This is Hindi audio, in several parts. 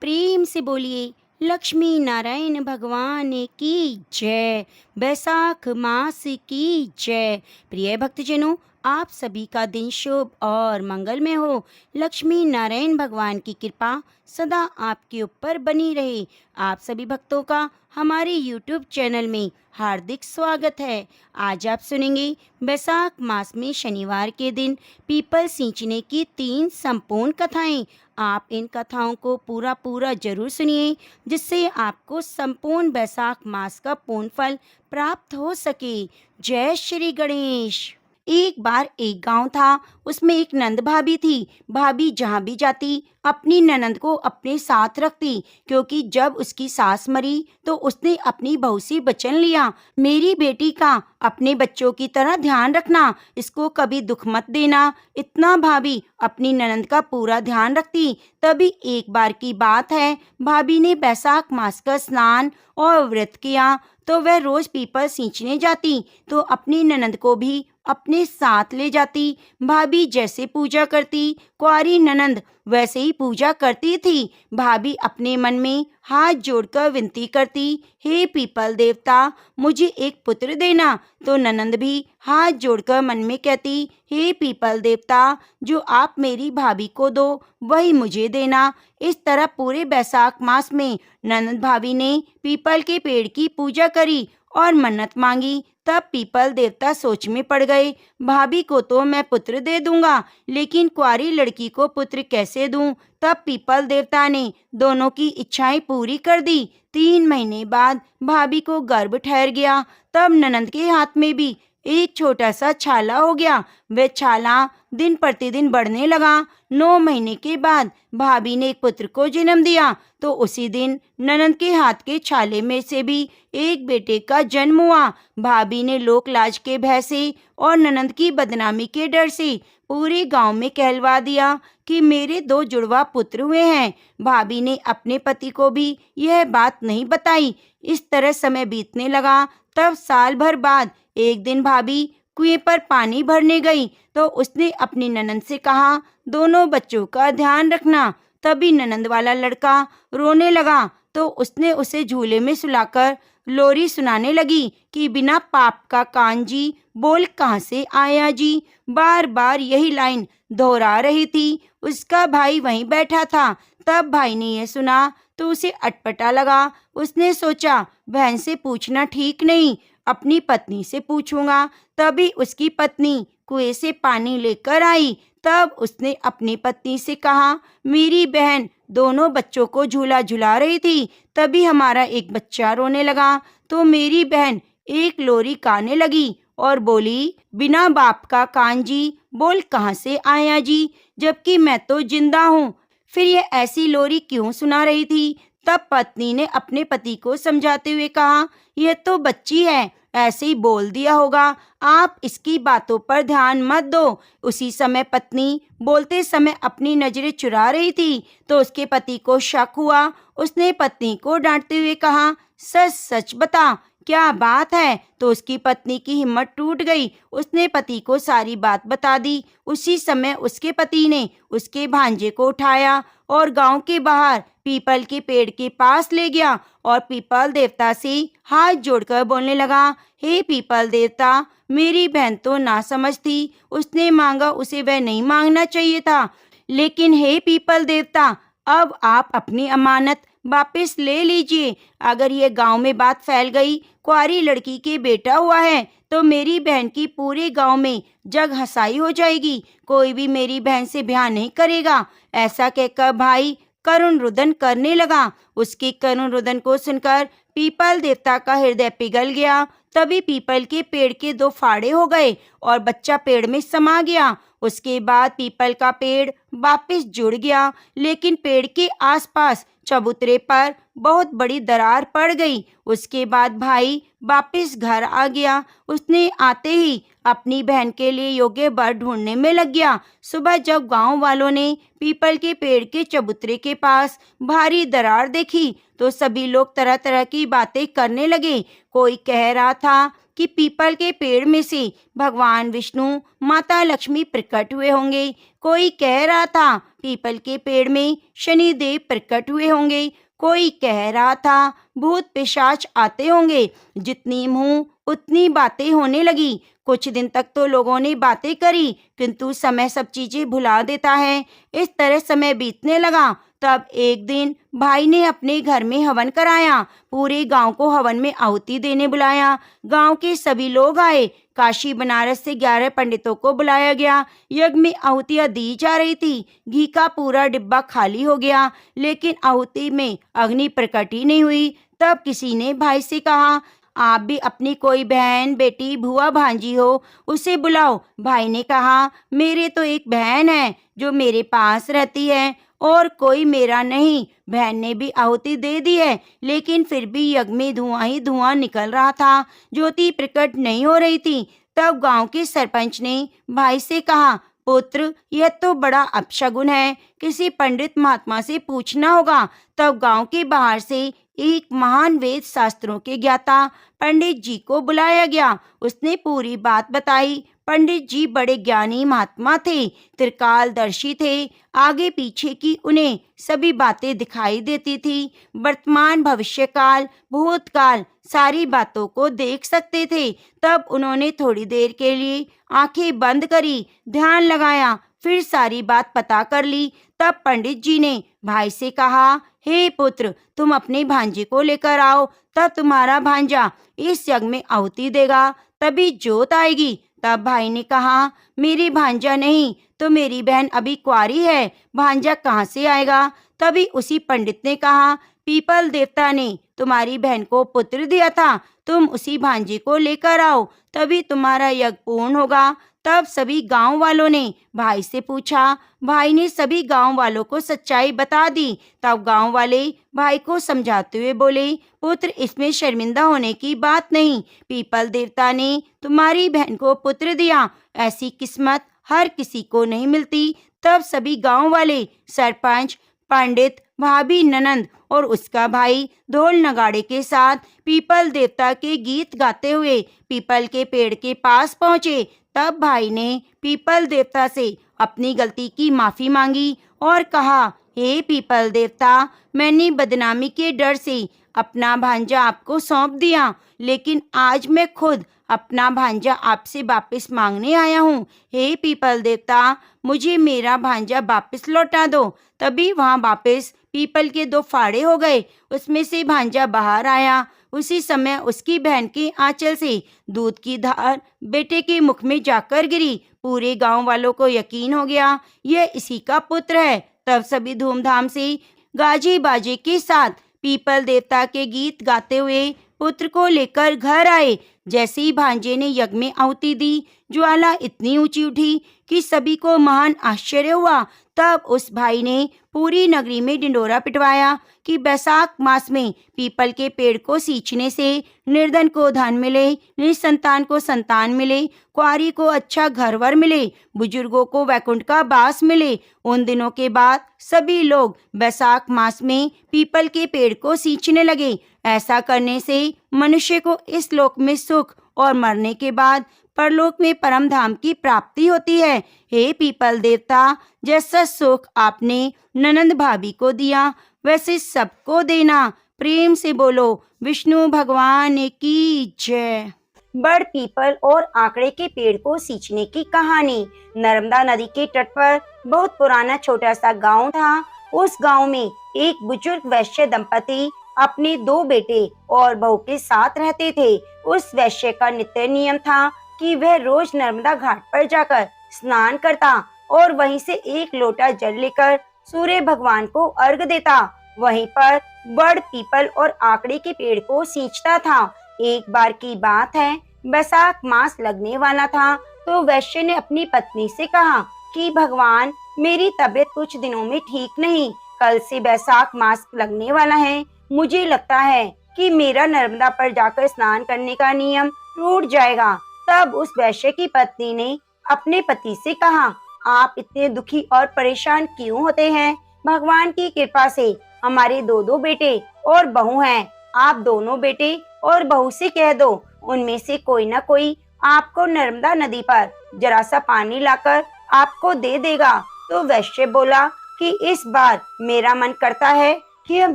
प्रेम से बोलिए लक्ष्मी नारायण भगवान की जय। बैसाख मास की जय। प्रिय भक्तजनों, आप सभी का दिन शुभ और मंगलमय हो। लक्ष्मी नारायण भगवान की कृपा सदा आपके ऊपर बनी रहे। आप सभी भक्तों का हमारे YouTube चैनल में हार्दिक स्वागत है। आज आप सुनेंगे बैसाख मास में शनिवार के दिन पीपल सींचने की 3 संपूर्ण कथाएं। आप इन कथाओं को पूरा जरूर सुनिए, जिससे आपको संपूर्ण बैसाख मास का पूर्ण फल प्राप्त हो सके। जय श्री गणेश। एक बार एक गांव था, उसमें एक नंद भाभी थी। भाभी जहाँ भी जाती अपनी ननंद को अपने साथ रखती, क्योंकि जब उसकी सास मरी तो उसने अपनी बहू से वचन लिया, मेरी बेटी का अपने बच्चों की तरह ध्यान रखना, इसको कभी दुख मत देना। इतना भाभी अपनी ननंद का पूरा ध्यान रखती। तभी एक बार की बात है, भाभी ने बैसाख मास का स्नान और व्रत किया तो वह रोज पीपल सींचने जाती, तो अपनी ननंद को भी अपने साथ ले जाती। भाभी जैसे पूजा करती, कुंवारी ननंद वैसे ही पूजा करती थी। भाभी अपने मन में हाथ जोड़कर विनती करती, हे पीपल देवता, मुझे एक पुत्र देना। तो ननंद भी हाथ जोड़कर मन में कहती, हे पीपल देवता, जो आप मेरी भाभी को दो वही मुझे देना। इस तरह पूरे बैसाख मास में ननंद भाभी ने पीपल के पेड़ की पूजा करी और मन्नत मांगी। तब पीपल देवता सोच में पड़ गए, भाभी को तो मैं पुत्र दे दूंगा, लेकिन कुंवारी लड़की को पुत्र कैसे दूं। तब पीपल देवता ने दोनों की इच्छाएं पूरी कर दी। 3 महीने बाद भाभी को गर्भ ठहर गया। तब ननंद के हाथ में भी एक छोटा सा छाला हो गया। वह छाला दिन प्रतिदिन बढ़ने लगा। 9 महीने के बाद भाभी ने एक पुत्र को जन्म दिया। तो उसी दिन ननंद के हाथ के छाले में से भी एक बेटे का जन्म हुआ। भाभी ने लोक लाज के भय से और ननंद की बदनामी के डर से पूरे गांव में कहलवा दिया कि मेरे 2 जुड़वा पुत्र हुए हैं। भाभी ने अपने पति को भी यह बात नहीं बताई। इस तरह समय बीतने लगा। तब साल भर बाद एक दिन भाभी कुएं पर पानी भरने गई, तो उसने अपनी ननंद से कहा, दोनों बच्चों का ध्यान रखना। तभी ननंद वाला लड़का रोने लगा, तो उसने उसे झूले में सुलाकर लोरी सुनाने लगी कि बिना पाप का कान जी, बोल कहाँ से आया जी। बार बार यही लाइन दोहरा रही थी। उसका भाई वहीं बैठा था। तब भाई ने यह सुना तो उसे अटपटा लगा। उसने सोचा, बहन से पूछना ठीक नहीं, अपनी पत्नी से पूछूंगा। तभी उसकी पत्नी कुएं से पानी लेकर आई। तब उसने अपनी पत्नी से कहा, मेरी बहन दोनों बच्चों को झूला झुला रही थी, तभी हमारा एक बच्चा रोने लगा, तो मेरी बहन एक लोरी गाने लगी और बोली, बिना बाप का कान जी, बोल कहाँ से आया जी, जबकि मैं तो जिंदा हूँ, फिर ये ऐसी लोरी क्यों सुना रही थी। तब पत्नी ने अपने पति को समझाते हुए कहा, यह तो बच्ची है, ऐसे ही बोल दिया होगा, आप इसकी बातों पर ध्यान मत दो। उसी समय पत्नी बोलते समय अपनी नजरें चुरा रही थी, तो उसके पति को शक हुआ। उसने पत्नी को डांटते हुए कहा, सच सच बता, क्या बात है। तो उसकी पत्नी की हिम्मत टूट गई। उसने पति को सारी बात बता दी। उसी समय उसके पति ने उसके भांजे को उठाया और गांव के बाहर पीपल के पेड़ के पास ले गया और पीपल देवता से हाथ जोड़कर बोलने लगा, हे पीपल देवता, मेरी बहन तो नासमझ थी, उसने मांगा उसे वह नहीं मांगना चाहिए था, लेकिन हे पीपल देवता, अब आप अपनी अमानत वापस ले लीजिए। अगर ये गांव में बात फैल गई, कुंवारी लड़की के बेटा हुआ है, तो मेरी बहन की पूरे गांव में जग हंसाई हो जाएगी, कोई भी मेरी बहन से ब्याह नहीं करेगा। ऐसा कहकर भाई करुण रुदन करने लगा। उसके करुण रुदन को सुनकर पीपल देवता का हृदय पिघल गया। तभी पीपल के पेड़ के 2 फाड़े हो गए और बच्चा पेड़ में समा गया। उसके बाद पीपल का पेड़ वापस जुड़ गया, लेकिन पेड़ के आसपास चबूतरे पर बहुत बड़ी दरार पड़ गई। उसके बाद भाई वापस घर आ गया। उसने आते ही अपनी बहन के लिए योग्य वर ढूंढने में लग गया। सुबह जब गांव वालों ने पीपल के पेड़ के चबूतरे के पास भारी दरार देखी, तो सभी लोग तरह तरह की बातें करने लगे। कोई कह रहा था कि पीपल के पेड़ में से भगवान विष्णु, माता लक्ष्मी प्रकट हुए होंगे। कोई कह रहा था पीपल के पेड़ में शनिदेव प्रकट हुए होंगे, कोई कह रहा था भूत पिशाच आते होंगे। जितनी मुंह उतनी बातें होने लगी। कुछ दिन तक तो लोगों ने बातें करी, किंतु समय सब चीजें भुला देता है। इस तरह समय बीतने लगा। तब एक दिन भाई ने अपने घर में हवन कराया। पूरे गांव को हवन में आहुति देने बुलाया। गांव के सभी लोग आए। काशी बनारस से 11 पंडितों को बुलाया गया। यज्ञ में आहुतियां दी जा रही थी। घी का पूरा डिब्बा खाली हो गया, लेकिन आहुति में अग्नि प्रकट ही नहीं हुई। तब किसी ने भाई से कहा, आप भी अपनी कोई बहन, बेटी, भुआ, भांजी हो, उसे बुलाओ। भाई ने कहा, मेरे तो एक बहन है जो मेरे पास रहती है और कोई मेरा नहीं। बहन ने भी आहुति दे दी है, लेकिन फिर भी यज्ञ में धुआं ही धुआं निकल रहा था, ज्योति प्रकट नहीं हो रही थी। तब गांव के सरपंच ने भाई से कहा, पुत्र, यह तो बड़ा अपशगुन है, किसी पंडित महात्मा से पूछना होगा। तब गांव के बाहर से एक महान वेद शास्त्रों के ज्ञाता पंडित जी को बुलाया गया। उसने पूरी बात बताई। पंडित जी बड़े ज्ञानी महात्मा थे, त्रिकालदर्शी थे। आगे पीछे की उन्हें सभी बातें दिखाई देती थी। वर्तमान, भविष्यकाल, भूतकाल सारी बातों को देख सकते थे। तब उन्होंने थोड़ी देर के लिए आंखें बंद करी, ध्यान लगाया, फिर सारी बात पता कर ली। तब पंडित जी ने भाई से कहा, हे पुत्र, तुम अपने भांजे को लेकर आओ। तब तुम्हारा भांजा इस यज्ञ में आहुति देगा, तभी जोत आएगी। तब भाई ने कहा, मेरी भांजा नहीं तो मेरी बहन अभी कुंवारी है, भांजा कहाँ से आएगा। तभी उसी पंडित ने कहा, पीपल देवता ने तुम्हारी बहन को पुत्र दिया था, तुम उसी भांजे को लेकर आओ, तभी तुम्हारा यज्ञ पूर्ण होगा। तब सभी गांव वालों ने भाई से पूछा। भाई ने सभी गांव वालों को सच्चाई बता दी। तब गांव वाले भाई को समझाते हुए बोले, पुत्र, इसमें शर्मिंदा होने की बात नहीं। पीपल देवता ने तुम्हारी बहन को पुत्र दिया, ऐसी किस्मत हर किसी को नहीं मिलती। तब सभी गांव वाले, सरपंच, पंडित, भाभी, ननंद और उसका भाई ढोल नगाड़े के साथ पीपल देवता के गीत गाते हुए पीपल के पेड़ के पास पहुंचे। तब भाई ने पीपल देवता से अपनी गलती की माफी मांगी और कहा, हे पीपल देवता, मैंने बदनामी के डर से अपना भांजा आपको सौंप दिया, लेकिन आज मैं खुद अपना भांजा आपसे वापस मांगने आया हूँ। हे पीपल देवता, मुझे मेरा भांजा वापस लौटा दो। तभी वहाँ वापस पीपल के 2 फाड़े हो गए। उसमें से भांजा बाहर आया। उसी समय उसकी बहन के आंचल से दूध की धार बेटे के मुख में जाकर गिरी। पूरे गांव वालों को यकीन हो गया, यह इसी का पुत्र है। तब सभी धूमधाम से गाजे बाजे के साथ पीपल देवता के गीत गाते हुए पुत्र को लेकर घर आए। जैसे ही भांजे ने यज्ञ में आहुति दी, ज्वाला इतनी ऊंची उठी कि सभी को महान आश्चर्य हुआ। तब उस भाई ने पूरी नगरी में ढिंढोरा पिटवाया कि बैसाख मास में पीपल के पेड़ को सींचने से निर्धन को धन मिले, निसंतान को संतान मिले, कुंवारी को अच्छा घरवर मिले, बुजुर्गों को वैकुंठ का वास मिले। उन दिनों के बाद सभी लोग बैसाख मास में पीपल के पेड़ को सींचने लगे। ऐसा करने से मनुष्य को इस लोक में सुख और मरने के बाद परलोक में परम धाम की प्राप्ति होती है। हे पीपल देवता, जैसा सुख आपने ननंद भाभी को दिया, वैसे सबको देना। प्रेम से बोलो विष्णु भगवान की जय। बड़ पीपल और आंकड़े के पेड़ को सींचने की कहानी। नर्मदा नदी के तट पर बहुत पुराना छोटा सा गांव था। उस गांव में एक बुजुर्ग वैश्य दंपति अपने 2 बेटे और बहू के साथ रहते थे। उस वैश्य का नित्य नियम था कि वह रोज नर्मदा घाट पर जाकर स्नान करता और वहीं से 1 लोटा जल लेकर सूर्य भगवान को अर्घ देता। वहीं पर बड़ पीपल और आंकड़े के पेड़ को सींचता था। एक बार की बात है, बैसाख मास लगने वाला था तो वैश्य ने अपनी पत्नी से कहा कि भगवान, मेरी तबीयत कुछ दिनों में ठीक नहीं, कल से बैसाख मास लगने वाला है, मुझे लगता है कि मेरा नर्मदा पर जाकर स्नान करने का नियम टूट जाएगा। तब उस वैश्य की पत्नी ने अपने पति से कहा, आप इतने दुखी और परेशान क्यों होते हैं? भगवान की कृपा से हमारे 2 बेटे और बहू हैं। आप दोनों बेटे और बहू से कह दो, उनमें से कोई ना कोई आपको नर्मदा नदी पर जरा सा पानी लाकर आपको दे देगा। तो वैश्य बोला कि इस बार मेरा मन करता है कि हम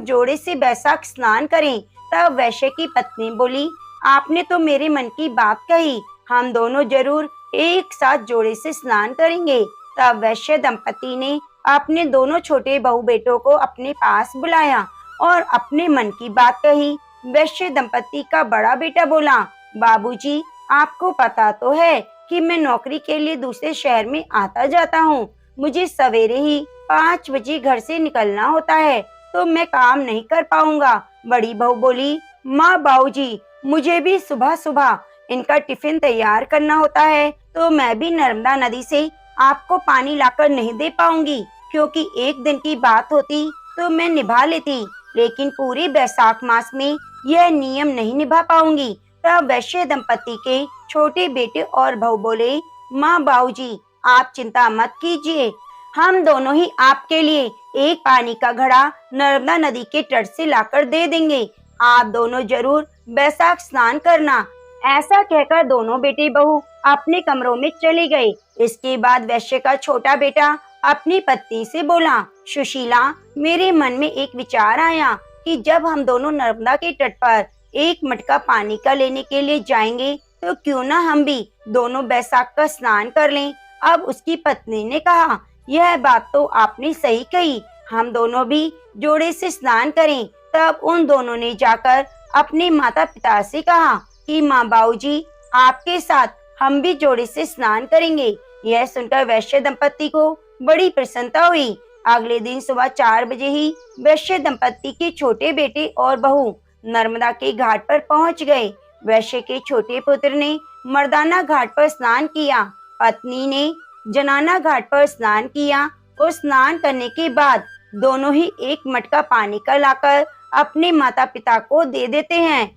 जोड़े से बैसाख स्नान करें। तब वैश्य की पत्नी बोली, आपने तो मेरे मन की बात कही, हम दोनों जरूर एक साथ जोड़े से स्नान करेंगे। तब वैश्य दंपति ने अपने दोनों छोटे बहू बेटों को अपने पास बुलाया और अपने मन की बात कही। वैश्य दंपति का बड़ा बेटा बोला, बाबूजी, आपको पता तो है कि मैं नौकरी के लिए दूसरे शहर में आता जाता हूँ। मुझे सवेरे ही 5 बजे घर से निकलना होता है, तो मैं काम नहीं कर पाऊंगा। बड़ी बहू बोली, माँ बाबूजी, मुझे भी सुबह सुबह इनका टिफिन तैयार करना होता है, तो मैं भी नर्मदा नदी से आपको पानी लाकर नहीं दे पाऊंगी, क्योंकि एक दिन की बात होती तो मैं निभा लेती, लेकिन पूरे बैसाख मास में यह नियम नहीं निभा पाऊंगी। तब वैश्य दंपति के छोटे बेटे और बहू बोले, माँ बाबूजी, आप चिंता मत कीजिए, हम दोनों ही आपके लिए एक पानी का घड़ा नर्मदा नदी के तट से लाकर दे देंगे। आप दोनों जरूर बैसाख स्नान करना। ऐसा कहकर दोनों बेटे बहू अपने कमरों में चले गए। इसके बाद वैश्य का छोटा बेटा अपनी पत्नी से बोला, सुशीला, मेरे मन में एक विचार आया कि जब हम दोनों नर्मदा के तट पर एक मटका पानी का लेने के लिए जाएंगे, तो क्यों ना हम भी दोनों बैसाख का स्नान कर लें। अब उसकी पत्नी ने कहा, यह बात तो आपने सही कही, हम दोनों भी जोड़े से स्नान करें। तब उन दोनों ने जाकर अपने माता पिता से कहा कि माँ बाबूजी, आपके साथ हम भी जोड़े से स्नान करेंगे। यह सुनकर वैश्य दंपति को बड़ी प्रसन्नता हुई। अगले दिन सुबह 4 बजे ही वैश्य दंपति के छोटे बेटे और बहू नर्मदा के घाट पर पहुंच गए। वैश्य के छोटे पुत्र ने मर्दाना घाट पर स्नान किया, पत्नी ने जनाना घाट पर स्नान किया और स्नान करने के बाद दोनों ही एक मटका पानी का लाकर अपने माता पिता को दे देते हैं।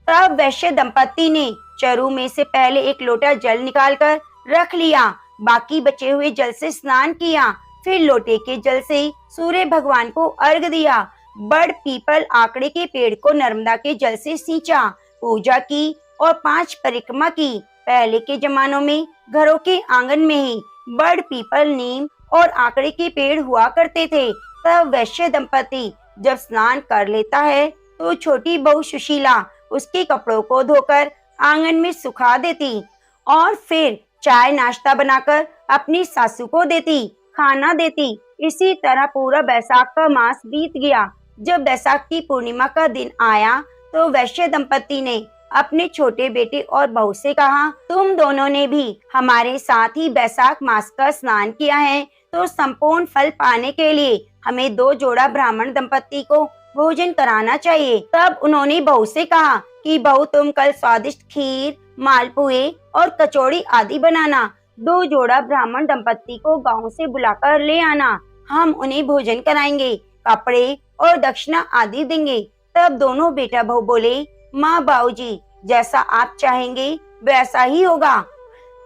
तब वैश्य दंपति ने चरु में से पहले एक लोटा जल निकालकर रख लिया, बाकी बचे हुए जल से स्नान किया, फिर लोटे के जल से सूर्य भगवान को अर्घ दिया, बड़ पीपल आकड़े के पेड़ को नर्मदा के जल से सींचा, पूजा की और 5 परिक्रमा की। पहले के जमानों में घरों के आंगन में ही बड़ पीपल, नीम और आकड़े के पेड़ हुआ करते थे। तब वैश्य दंपति जब स्नान कर लेता है तो छोटी बहू सुशीला उसके कपड़ों को धोकर आंगन में सुखा देती और फिर चाय नाश्ता बनाकर अपनी सासू को देती, खाना देती। इसी तरह पूरा बैसाख का मास बीत गया। जब बैसाख की पूर्णिमा का दिन आया तो वैश्य दंपति ने अपने छोटे बेटे और बहू से कहा, तुम दोनों ने भी हमारे साथ ही बैसाख मास का स्नान किया है, तो संपूर्ण फल पाने के लिए हमें 2 जोड़ा ब्राह्मण दंपति को भोजन कराना चाहिए। तब उन्होंने बहू से कहा कि बहू, तुम कल स्वादिष्ट खीर, मालपुए और कचौड़ी आदि बनाना, 2 जोड़ा ब्राह्मण दंपति को गांव से बुलाकर ले आना, हम उन्हें भोजन कराएंगे, कपड़े और दक्षिणा आदि देंगे। तब दोनों बेटा बहू बोले, माँ बाबूजी, जैसा आप चाहेंगे वैसा ही होगा।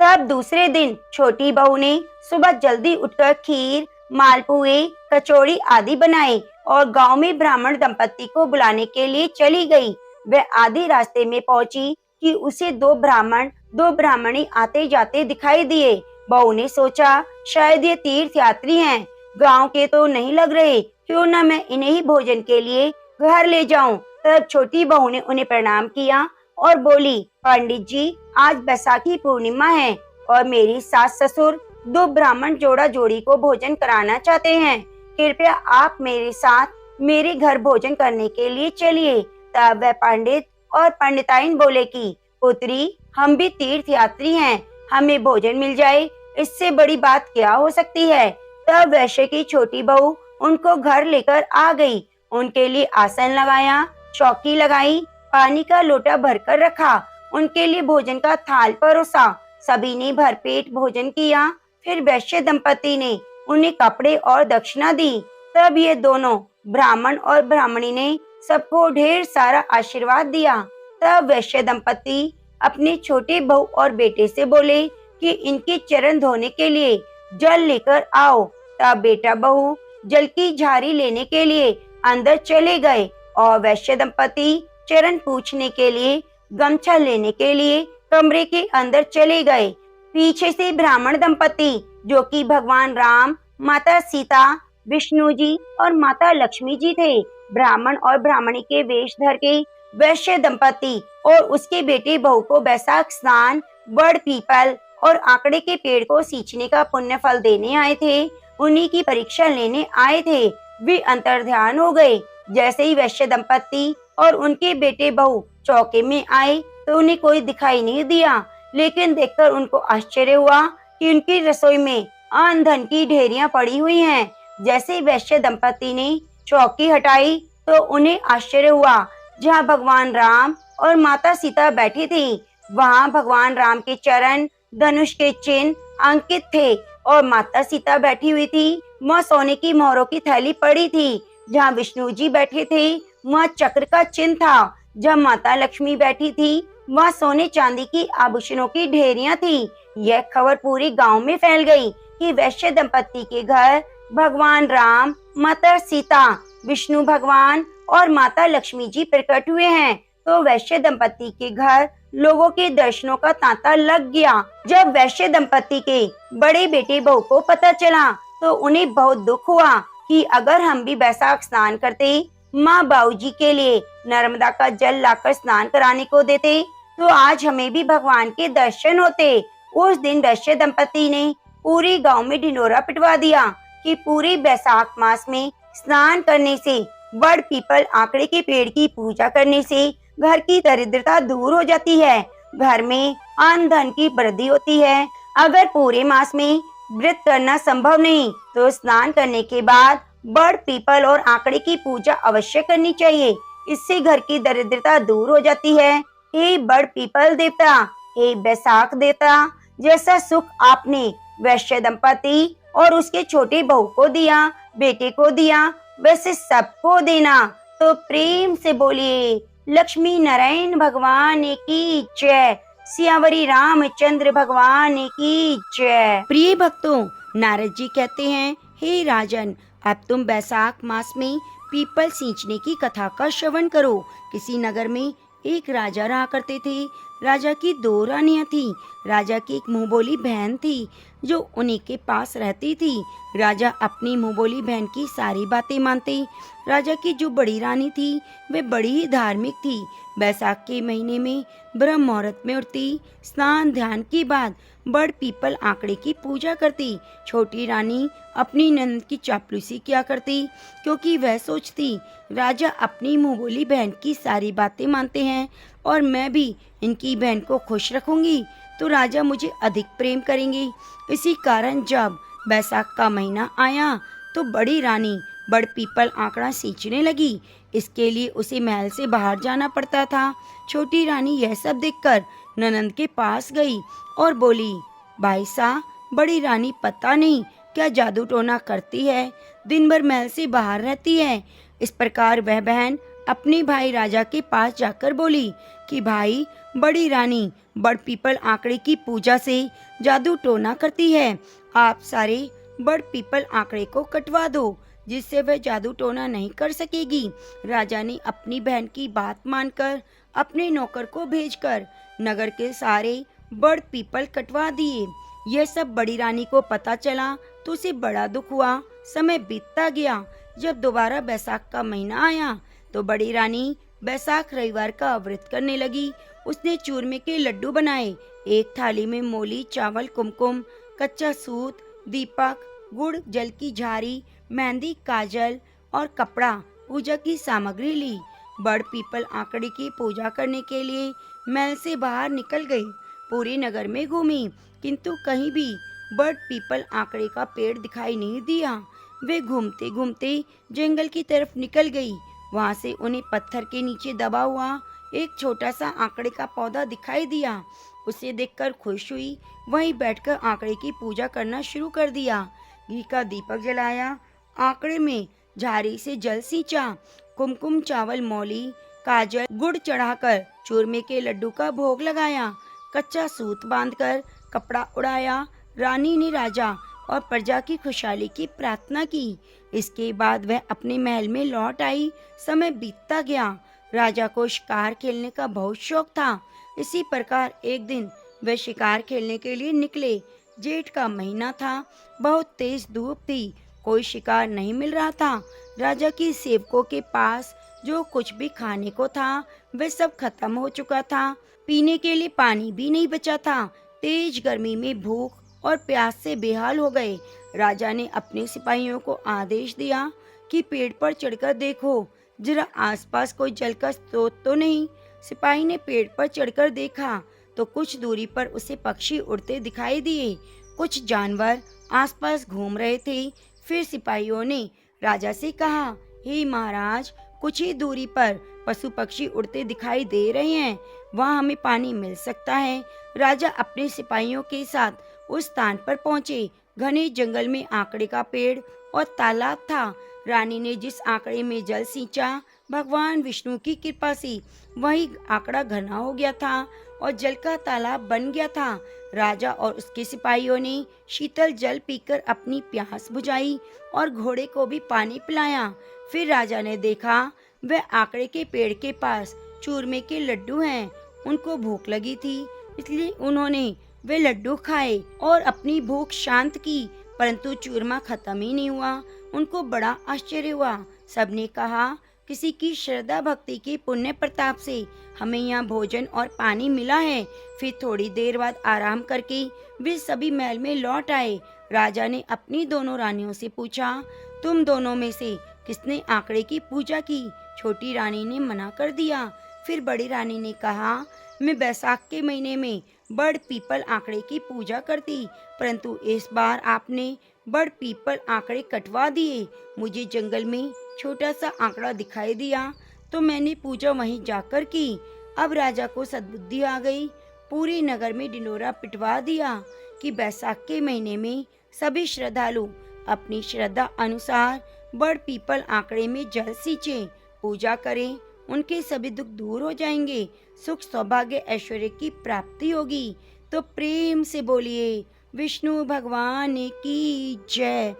तब दूसरे दिन छोटी बहू ने सुबह जल्दी उठकर खीर, मालपुए, कचौड़ी आदि बनाए और गांव में ब्राह्मण दंपति को बुलाने के लिए चली गई। वह आधे रास्ते में पहुंची कि उसे 2 ब्राह्मण 2 ब्राह्मणी आते जाते दिखाई दिए। बहू ने सोचा, शायद ये तीर्थ यात्री हैं, गांव के तो नहीं लग रहे, क्यों न मैं इन्हें ही भोजन के लिए घर ले जाऊं। तब छोटी बहू ने उन्हें प्रणाम किया और बोली, पंडित जी, आज बैसाखी पूर्णिमा है और मेरी सास ससुर 2 ब्राह्मण जोड़ा जोड़ी को भोजन कराना चाहते हैं, कृपया आप मेरे साथ मेरे घर भोजन करने के लिए चलिए। तब वह पंडित और पंडिताइन बोले कि पुत्री, हम भी तीर्थ यात्री हैं, हमें भोजन मिल जाए, इससे बड़ी बात क्या हो सकती है। तब वैश्य की छोटी बहू उनको घर लेकर आ गई, उनके लिए आसन लगाया, चौकी लगाई, पानी का लोटा भरकर रखा, उनके लिए भोजन का थाल परोसा। सभी ने भरपेट भोजन किया। फिर वैश्य दंपति ने उन्हें कपड़े और दक्षिणा दी। तब ये दोनों ब्राह्मण और ब्राह्मणी ने सबको ढेर सारा आशीर्वाद दिया। तब वैश्य दंपति अपने छोटे बहू और बेटे से बोले कि इनके चरण धोने के लिए जल लेकर आओ। तब बेटा बहू जल की झारी लेने के लिए अंदर चले गए और वैश्य दंपति चरण पूछने के लिए, गमछा लेने के लिए कमरे के अंदर चले गए। पीछे से ब्राह्मण दंपति, जो कि भगवान राम, माता सीता, विष्णु जी और माता लक्ष्मी जी थे। ब्राह्मण और ब्राह्मणी के वेश धर के वैश्य दंपति और उसके बेटे बहू को बैसाख स्नान, बड़ पीपल और आकड़े के पेड़ को सींचने का पुण्य फल देने आए थे। उन्हीं की परीक्षा लेने आए थे। वे अंतर्ध्यान हो गए। जैसे ही वैश्य दंपति और उनके बेटे बहू चौके में आए तो उन्हें कोई दिखाई नहीं दिया, लेकिन देखकर उनको आश्चर्य हुआ कि उनकी रसोई में अन्न धन की ढेरियां पड़ी हुई हैं। जैसे ही वैश्य दंपति ने चौकी हटाई तो उन्हें आश्चर्य हुआ। जहाँ भगवान राम और माता सीता बैठी थी, वहाँ भगवान राम के चरण धनुष के चिन्ह अंकित थे और माता सीता बैठी हुई थी, वहाँ सोने की मोहरों की थैली पड़ी थी। जहाँ विष्णु जी बैठे थे, वहाँ चक्र का चिन्ह था। जहाँ माता लक्ष्मी बैठी थी, वहाँ सोने चांदी की आभूषणों की ढेरियां थी। यह खबर पूरी गांव में फैल गई कि वैश्य दंपति के घर भगवान राम, माता सीता, विष्णु भगवान और माता लक्ष्मी जी प्रकट हुए हैं। तो वैश्य दंपति के घर लोगों के दर्शनों का तांता लग गया। जब वैश्य दंपति के बड़े बेटे बहू को पता चला तो उन्हें बहुत दुख हुआ कि अगर हम भी बैसाख स्नान करते, माँ बाबूजी के लिए नर्मदा का जल लाकर स्नान कराने को देते, तो आज हमें भी भगवान के दर्शन होते। उस दिन वैश्य दंपति ने पूरे गांव में ढिंडोरा पिटवा दिया कि पूरे बैसाख मास में स्नान करने से, बड़ पीपल आकड़े के पेड़ की पूजा करने से घर की दरिद्रता दूर हो जाती है, घर में अन्न धन की वृद्धि होती है। अगर पूरे मास में व्रत करना संभव नहीं तो स्नान करने के बाद बड़ पीपल और आकड़े की पूजा अवश्य करनी चाहिए। इससे घर की दरिद्रता दूर हो जाती है। हे बड़ पीपल देवता, हे बैसाख देवता, जैसा सुख आपने वैश्य दंपति और उसके छोटे बहू को दिया, बेटे को दिया, वैसे सबको देना। तो प्रेम से बोलिए लक्ष्मी नारायण भगवान की जय, सियावरी रामचंद्र भगवान की जय। प्रिय भक्तों, नारद जी कहते हैं, हे राजन, अब तुम बैसाख मास में पीपल सींचने की कथा का श्रवण करो। किसी नगर में एक राजा रहा करते थे। राजा की 2 रानियां थी। राजा की एक मुंहबोली बहन थी जो उन्हीं के पास रहती थी। राजा अपनी मुंहबोली बहन की सारी बातें मानते। राजा की जो बड़ी रानी थी वे बड़ी ही धार्मिक थी। बैसाख के महीने में ब्रह्म मुहूर्त में उठती, स्नान ध्यान के बाद बड़ पीपल आंकड़े की पूजा करती। छोटी रानी अपनी ननद की चापलूसी किया करती, क्योंकि वह सोचती राजा अपनी मुंहबोली बहन की सारी बातें मानते हैं और मैं भी इनकी बहन को खुश रखूंगी तो राजा मुझे अधिक प्रेम करेंगे। इसी कारण जब बैसाख का महीना आया तो बड़ी रानी बड़ पीपल आंकड़ा सींचने लगी। इसके लिए उसे महल से बाहर जाना पड़ता था। छोटी रानी यह सब देखकर ननंद के पास गई और बोली, भाई साहब, बड़ी रानी पता नहीं क्या जादू टोना करती है, दिन भर महल से बाहर रहती है। इस प्रकार वह बहन अपने भाई राजा के पास जाकर बोली कि भाई, बड़ी रानी बड़ पीपल आंकड़े की पूजा से जादू टोना करती है। आप सारे बड़ पीपल आंकड़े को कटवा दो, जिससे वह जादू टोना नहीं कर सकेगी। राजा ने अपनी बहन की बात मानकर अपने नौकर को भेजकर नगर के सारे बड़ पीपल कटवा दिए। यह सब बड़ी रानी को पता चला तो उसे बड़ा दुख हुआ। समय बीतता गया। जब दोबारा बैसाख का महीना आया तो बड़ी रानी बैसाख रविवार का व्रत करने लगी। उसने चूरमे के लड्डू बनाए। एक थाली में मोली, चावल, कुमकुम, कच्चा सूत, दीपक, गुड़, जल की झारी, मेहंदी, काजल और कपड़ा पूजा की सामग्री ली। बड़ पीपल आंकड़े की पूजा करने के लिए महल से बाहर निकल गई। पूरे नगर में घूमी, किंतु कहीं भी बड़ पीपल आंकड़े का पेड़ दिखाई नहीं दिया। वे घूमते घूमते जंगल की तरफ निकल गई। वहां से उन्हें पत्थर के नीचे दबा हुआ एक छोटा सा आंकड़े का पौधा दिखाई दिया। उसे देखकर खुश हुई। वहीं बैठकर आंकड़े की पूजा करना शुरू कर दिया। घी का दीपक जलाया, आंकड़े में झारी से जल सींचा, कुमकुम, चावल, मौली, काजल, गुड़ चढ़ाकर चूरमे के लड्डू का भोग लगाया, कच्चा सूत बांधकर कपड़ा उड़ाया। रानी ने राजा और प्रजा की खुशहाली की प्रार्थना की। इसके बाद वह अपने महल में लौट आई। समय बीतता गया। राजा को शिकार खेलने का बहुत शौक था। इसी प्रकार एक दिन वह शिकार खेलने के लिए निकले। जेठ का महीना था, बहुत तेज धूप थी, कोई शिकार नहीं मिल रहा था। राजा की सेवकों के पास जो कुछ भी खाने को था वह सब खत्म हो चुका था। पीने के लिए पानी भी नहीं बचा था। तेज गर्मी में भूख और प्यास से बेहाल हो गए। राजा ने अपने सिपाहियों को आदेश दिया कि पेड़ पर चढ़कर देखो, जरा आसपास कोई जल का स्रोत तो नहीं। सिपाही ने पेड़ पर चढ़कर देखा तो कुछ दूरी पर उसे पक्षी उड़ते दिखाई दिए। कुछ जानवर आसपास घूम रहे थे। फिर सिपाहियों ने राजा से कहा, हे महाराज, कुछ ही दूरी पर पशु पक्षी उड़ते दिखाई दे रहे हैं, वहाँ हमें पानी मिल सकता है। राजा अपने सिपाहियों के साथ उस स्थान पर पहुंचे। घने जंगल में आकड़े का पेड़ और तालाब था। रानी ने जिस आकड़े में जल सींचा, भगवान विष्णु की कृपा से वही आकड़ा घना हो गया था और जल का तालाब बन गया था। राजा और उसके सिपाहियों ने शीतल जल पीकर अपनी प्यास बुझाई और घोड़े को भी पानी पिलाया। फिर राजा ने देखा वह आकड़े के पेड़ के पास चूरमे के लड्डू हैं। उनको भूख लगी थी, इसलिए उन्होंने वे लड्डू खाए और अपनी भूख शांत की, परंतु चूरमा खत्म ही नहीं हुआ। उनको बड़ा आश्चर्य हुआ। सबने कहा, किसी की श्रद्धा भक्ति के पुण्य प्रताप से हमें यहाँ भोजन और पानी मिला है। फिर थोड़ी देर बाद आराम करके वे सभी महल में लौट आए। राजा ने अपनी दोनों रानियों से पूछा, तुम दोनों में से किसने आंकड़े की पूजा की? छोटी रानी ने मना कर दिया। फिर बड़ी रानी ने कहा, मैं बैसाख के महीने में बड़ पीपल आंकड़े की पूजा करती, परंतु इस बार आपने बड़ पीपल आंकड़े कटवा दिए। मुझे जंगल में छोटा सा आंकड़ा दिखाई दिया तो मैंने पूजा वहीं जाकर की। अब राजा को सद्बुद्धि आ गई। पूरे नगर में ढिंढोरा पिटवा दिया कि बैसाख के महीने में सभी श्रद्धालु अपनी श्रद्धा अनुसार बड़ पीपल आंकड़े में जल सींचे, पूजा करें, उनके सभी दुख दूर हो जाएंगे, सुख सौभाग्य ऐश्वर्य की प्राप्ति होगी। तो प्रेम से बोलिए, विष्णु भगवान की जय।